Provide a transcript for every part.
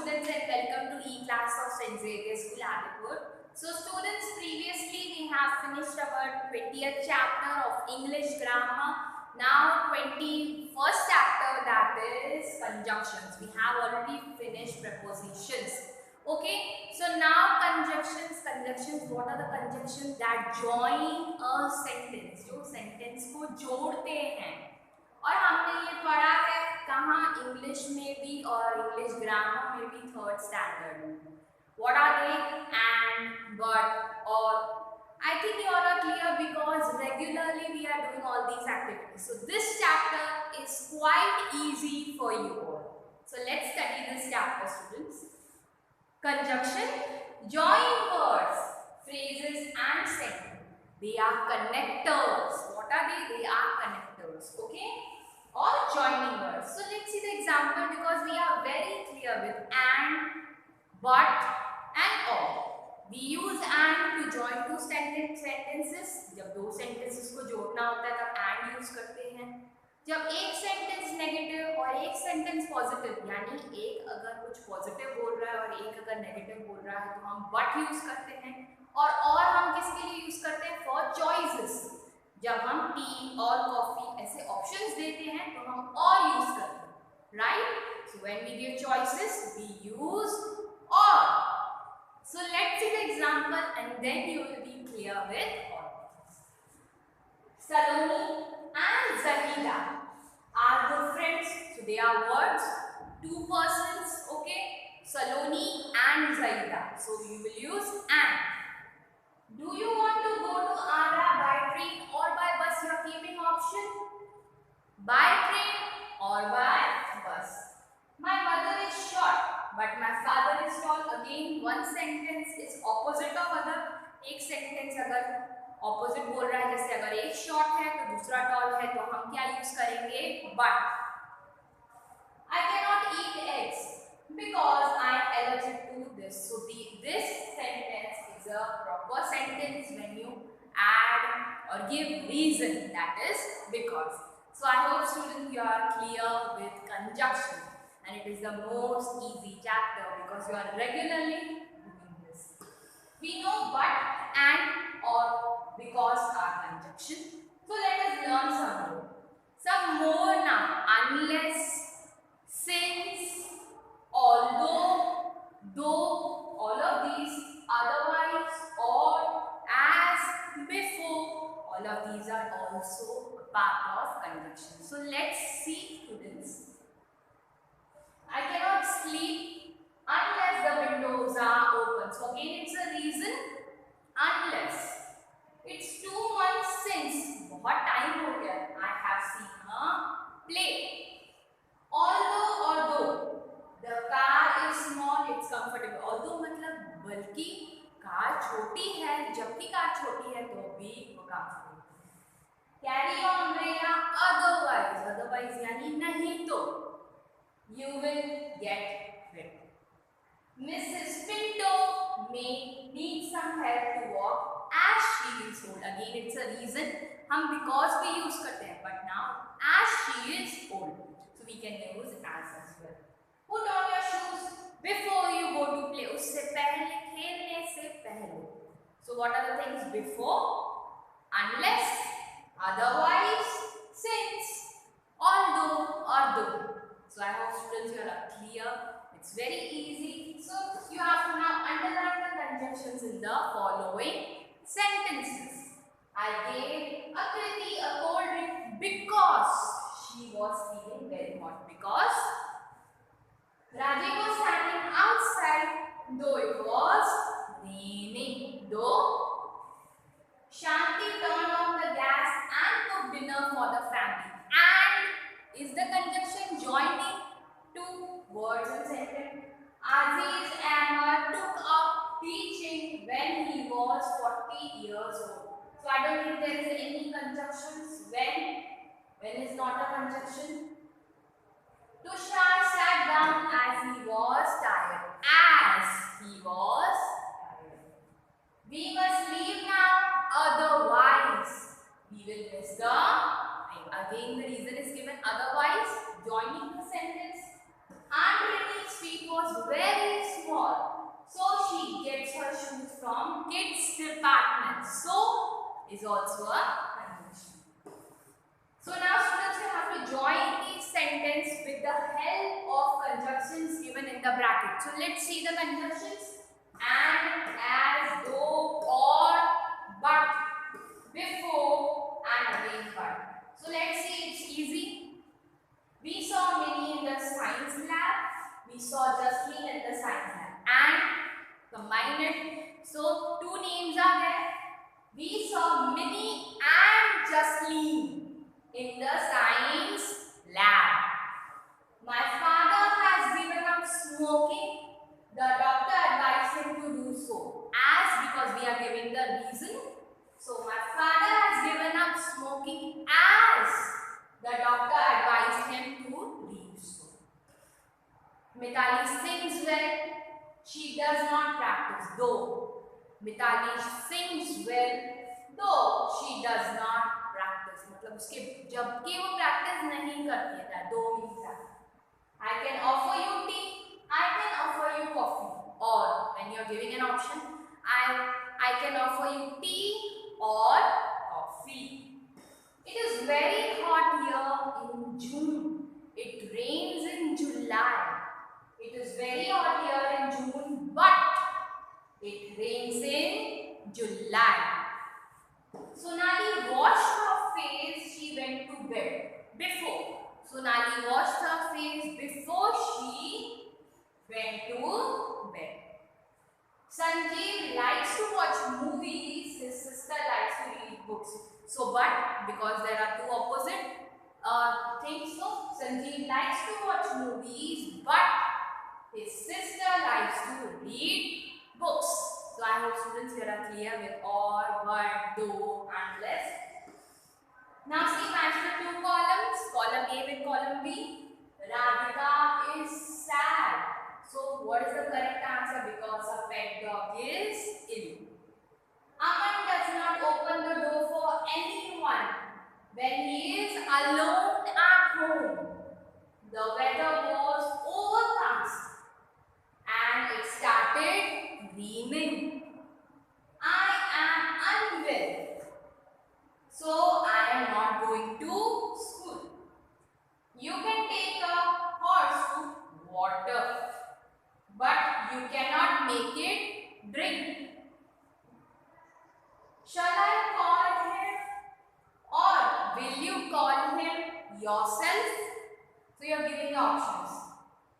students and welcome to E-class of St. Xavier School, Adipur. So students, previously we have finished our 20th chapter of English grammar. Now 21st chapter, that is conjunctions. We have already finished prepositions. Okay, so now conjunctions, what are the conjunctions that join a sentence? जो sentence को जोड़ते हैं और हमने ये पढ़ा है कहाँ इंग्लिश में भी और इंग्लिश ग्रामर में भी थर्ड स्टैंडर्ड में. What are they? And, but, or. I think you all are clear because regularly we are doing all these activities. So this chapter is quite easy for you all. So let's study this chapter, students. Conjunction, join words, phrases and sentences. They are connectors. What are they? They are connectors. Okay? Or joining words. So let's see the example because we are very clear with and, but and or. We use and to join two sentences. जब दो sentences को जोड़ना होता है तब and use करते हैं. जब एक सेंटेंस नेगेटिव और एक सेंटेंस पॉजिटिव, यानी एक अगर कुछ पॉजिटिव बोल रहा है और एक अगर नेगेटिव बोल रहा है तो हम बट यूज करते हैं. और हम किसके लिए यूज करते हैं? For choices. जब हम टी और कॉफी ऐसे ऑप्शंस देते हैं तो हम और यूज करते हैं, right? So when we give choices we use or. So let's see the example and then you will be clear with or. Saloni and Zahida are good friends. So they are words, two persons, okay? Saloni and Zahida. So you will use and. Do you want to go to Agra by train or by bus? You are keeping option. By train or by bus. My mother is short, but my father is tall. Again, one sentence is opposite of other. एक sentence अगर opposite बोल रहा है, जैसे अगर एक short है तो दूसरा टॉल है, तो हम क्या यूज करेंगे? But. I cannot eat eggs because I am allergic to this. So this sentence is a proper sentence when you add or give reason, that is because. So I hope students you are clear with conjunction, and it is the most easy chapter because you are regularly doing this. We know but and or because are conjunction. So let us learn some more. Some more now. Unless, since, although, though, all of these, otherwise, or, as, before, all of these are also a part of conjunction. So let's see, students. I cannot sleep unless the windows are open. So again it's a reason. Unless. It's 2 months since. बहुत time हो गया. I have seen her play. Although the car is small, it's comfortable. Although मतलब बल्कि car छोटी है, जबकि car छोटी है तो भी वो comfortable. Carry your umbrella otherwise यानी नहीं तो you will get wet. Mrs. Pinto may need some help to walk as she is old. Again it's a reason. हम because भी use करते हैं, but now as she is old, so we can use as well. Put on your shoes before you go to play. उससे पहले, खेलने से पहले. So what are the things before? Unless, otherwise, since, although or though. So I hope students you are clear. It's very easy. So you have to now underline the conjunctions in the following sentences. I gave Akriti a cold drink because she was feeling very hot. Because Rajiv was standing outside though it was raining. Though Shanti turned on the gas and cooked dinner for the family. And is the conjunction joining two words and sentence. Aziz Ahmad took up teaching when he was 40 years old. So I don't think there is any conjunctions. When is not a conjunction. Tushar sat down as he was tired. As he was tired. We must leave now, otherwise we will miss the train. Again the reason is given otherwise, joining the sentence. Aunt Rini's feet was very department. So is also a conjunction. So now students, you have to join each sentence with the help of conjunctions given in the bracket. So let's see the conjunctions. And, as, though, or, but, before, and again but. So let's see, it's easy. We saw Minnie in the science lab. We saw Justine in the science lab. And combine it. So two names are there. We saw Minnie and Justine in the science lab. My father has given up smoking. The doctor advised him to do so. As, because we are giving the reason. So my father has given up smoking as the doctor advised him to leave so. Mithali sings well. She does not practice though. Mithali sings well though she does not practice. मतलब उसके जबकि वो practice नहीं करती है that दो means I can offer you tea. I can offer you coffee. Or when you are giving an option, I can offer you tea or coffee. It is very hot here in June. It rains in July. It is very hot here in June, but it rains in July. Sonali washed her face, she went to bed. Before. Sonali washed her face before she went to bed. Sanjeev likes to watch movies, his sister likes to read books. So, but because there are two opposite things, so Sanjeev likes to watch movies, but his sister likes to read books. So, I hope students here are clear with or, but, though, and less. Now, see, match the two columns, column A with column B. Radhika is sad. So, what is the correct answer? Because her pet dog is ill. Aman does not open the door for anyone when he is alone at home. The weather was overcast and it started raining. I am unwell, so I am not going to school. You can take a horse to water, but you cannot make it drink. Shall I call him or will you call him yourself? So you are giving the options.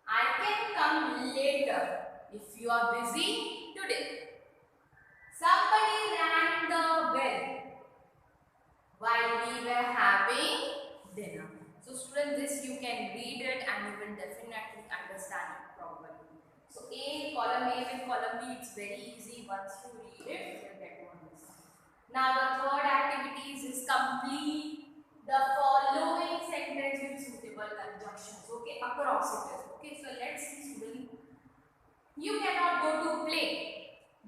I can come later if you are busy today. Somebody rang the bell while we were having dinner. So students, this you can read it and you will definitely understand it properly. So column A with column B, it's very easy. Once you read it, you will get one. Now the third activity is complete the following sentence with suitable conjunctions. Okay, across it. Okay, so let's see students. You cannot go to play.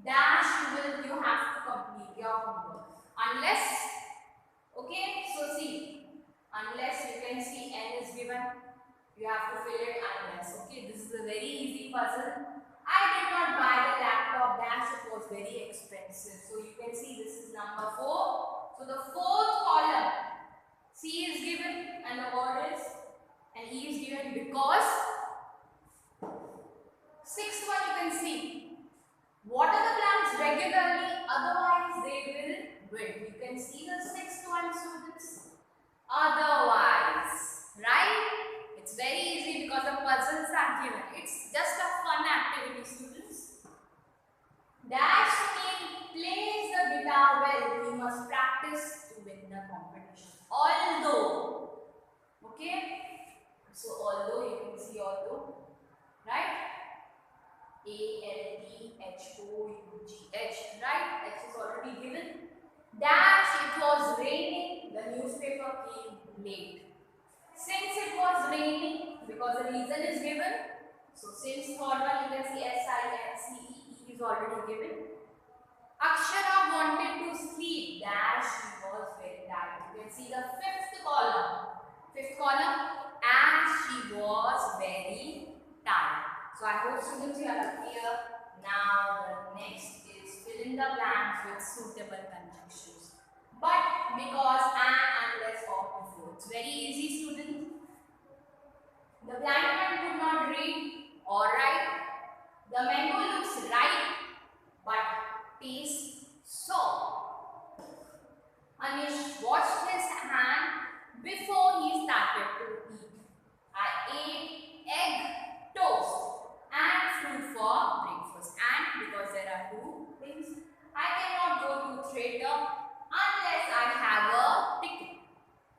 Dash you have to complete your homework. Unless, okay, so see, unless you can see N is given, you have to fill it unless. Okay, this is a very easy puzzle. I did not buy the laptop, dash it was very expensive. So you can see this is number 4. So the fourth column, C is given and the word is, and E is given because. Sixth one you can see, water the plants regularly, otherwise they will wilt. You can see the sixth one, students. Otherwise, right? It's very easy because the puzzles are given. It's just a fun activity, students. Dash means plays the guitar well. He must practice to win the competition. Although, okay. So although you can see although, right? A-L-D-H-O-U-G-H, right? H is already given. Dash, it was raining, the newspaper came late. Since it was raining, because the reason is given, so since third one you can see S-I-N-C-E, is already given. Akshara wanted to sleep, dash, she was very tired. You can see the fifth column. Fifth column, and she was very tired. So I hope students you are clear Now the next is fill in the blanks with suitable conjunctions. But, because, and, unless, or before. It's very easy, students. The blind man could not read or write. The mango looks ripe but tastes sour. Anish washed his hand before he started to eat. I ate egg, toast and fruit for breakfast. And because there are two things, I cannot go to theatre unless I have a ticket.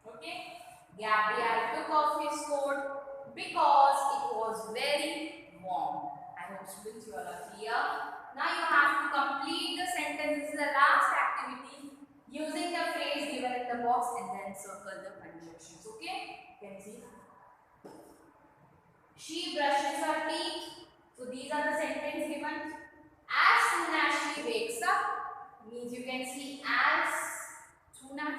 Okay? Gabriel took off his coat because it was very warm. I hope students you all are clear. Now you have to complete the sentence. This is the last activity using the phrase given in the box and then circle the conjunctions. Okay? You can see. She brushes her teeth. So these are the sentence given. As soon as she wakes up means you can see as soon as.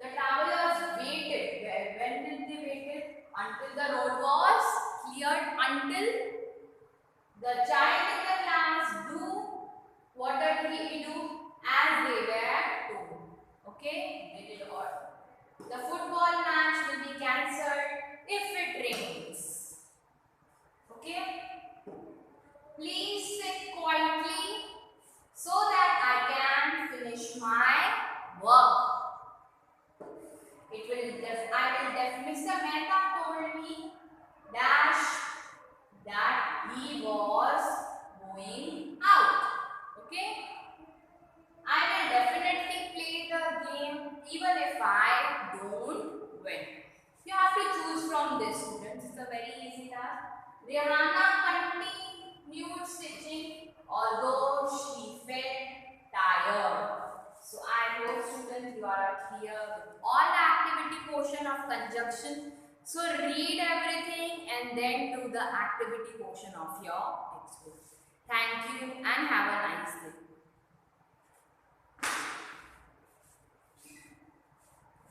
The travelers waited. When did they waited? Until the road was cleared. Until the child in the class do what did he do? As they were told. Okay? They did all. The football match will be cancelled if it rains. Okay? Please sit quietly so that I can finish my work. Mr. Mehta told me that he was going out. Okay? I will definitely play the game even if I don't win. You have to choose from this, students. It's a very easy task. Rihanna continued stitching although she felt tired. So I hope, students, you are clear with all the activity portion of conjunction. So read everything and then do the activity portion of your textbook. Thank you and have a nice day.